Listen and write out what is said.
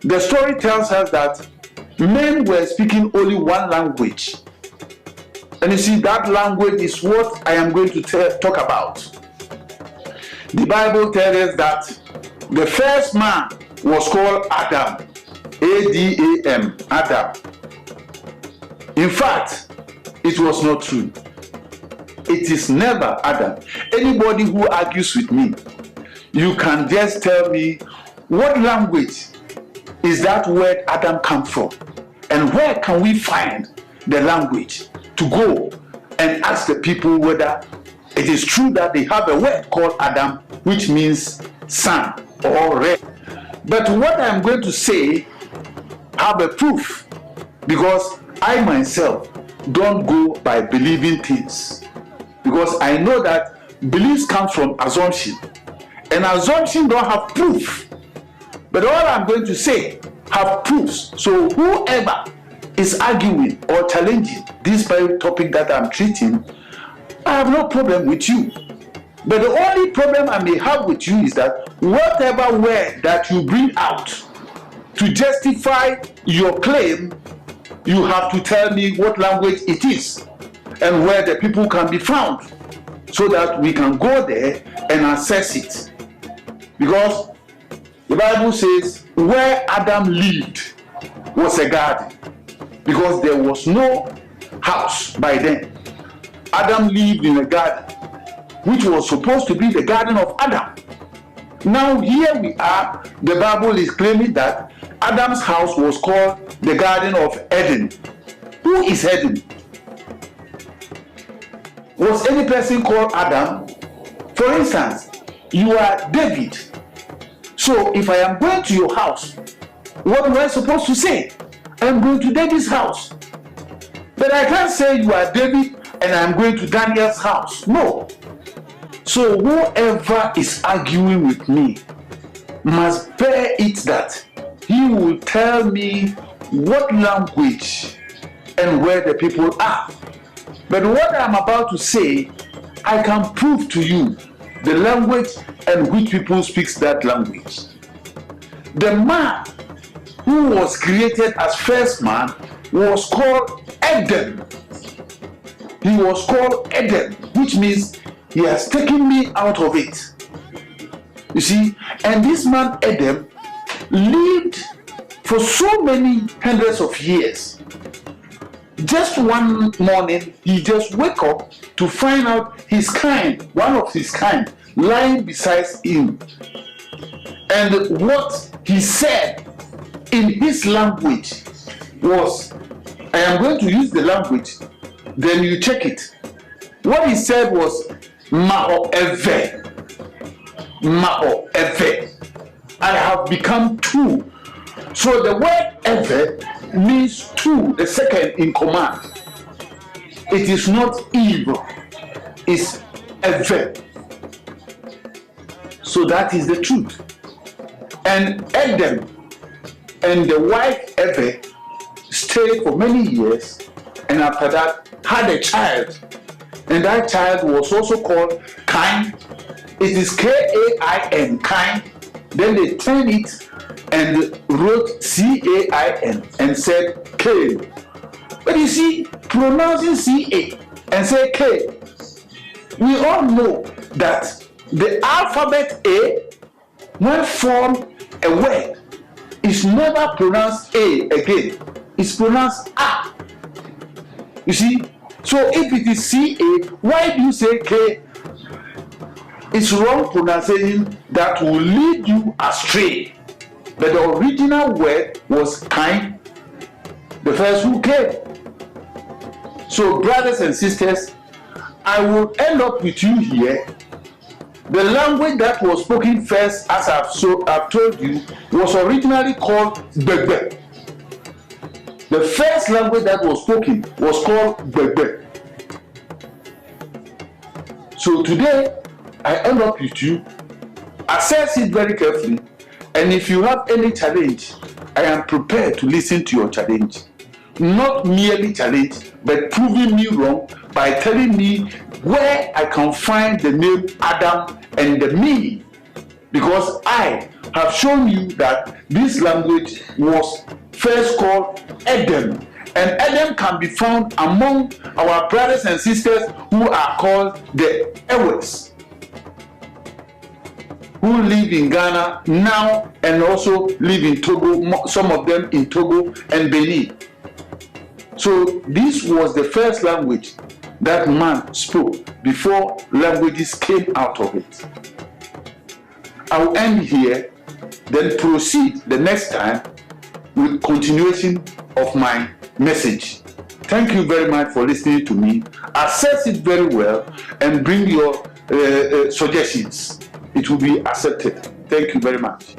the story tells us that men were speaking only one language. And you see, that language is what I am going to talk about. The Bible tells us that the first man was called Adam. A-D-A-M, Adam. In fact, it was not true. It is never Adam. Anybody who argues with me, you can just tell me what language is that word Adam come from, and where can we find the language to go and ask the people whether it is true that they have a word called Adam, which means sun or red. But what I'm going to say have a proof, because I myself don't go by believing things, because I know that beliefs come from assumption, and assumption don't have proof. But all I'm going to say have proofs. So whoever is arguing or challenging this very topic that I'm treating, I have no problem with you. But the only problem I may have with you is that whatever word that you bring out to justify your claim, you have to tell me what language it is and where the people can be found, so that we can go there and assess it. Because the Bible says where Adam lived was a garden, because there was no house by then. Adam lived in a garden, which was supposed to be the garden of Adam. Now here we are, the Bible is claiming that Adam's house was called the Garden of Eden. Who is Eden? Was any person called Adam? For instance, you are David. So if I am going to your house, what am I supposed to say? I am going to David's house. But I can't say you are David and I am going to Daniel's house. No. So whoever is arguing with me must bear it that he will tell me what language and where the people are. But what I'm about to say, I can prove to you the language and which people speaks that language. The man who was created as first man was called Adam. He was called Adam, which means he has taken me out of it. You see, and this man Adam lived for so many hundreds of years. Just one morning, he just wake up to find out his kind, one of his kind, lying beside him. And what he said in his language was, I am going to use the language, then you check it. What he said was, Ma'o Eve. Ma'o Eve. I have become two. So the word Eve means two, the second in command. It is not evil, it's Eve. So that is the truth. And Adam and the wife Eve stayed for many years, and after that had a child. And that child was also called Cain. It is K-A-I-N, Cain. Then they turned it and wrote C-A-I-N and said Cain. But you see, pronouncing C-A and say K, we all know that the alphabet A, when formed a word, is never pronounced A again. It's pronounced A. You see, so if it is C-A, why do you say K? It's wrong pronunciation that will lead you astray. But the original word was Cain, the first who came. So brothers and sisters, I will end up with you here. The language that was spoken first, as I've told you, was originally called Gbegbe. The first language that was spoken was called Gbegbe. So today, I end up with you. Assess it very carefully. And if you have any challenge, I am prepared to listen to your challenge. Not merely challenge, but proving me wrong by telling me where I can find the name Adam and the meaning. Because I have shown you that this language was first called Edom. And Edom can be found among our brothers and sisters who are called the Ewes, who live in Ghana now and also live in Togo, some of them in Togo and Benin. So this was the first language that man spoke before languages came out of it. I'll end here, then proceed the next time with continuation of my message. Thank you very much for listening to me. Assess it very well and bring your suggestions. It will be accepted. Thank you very much.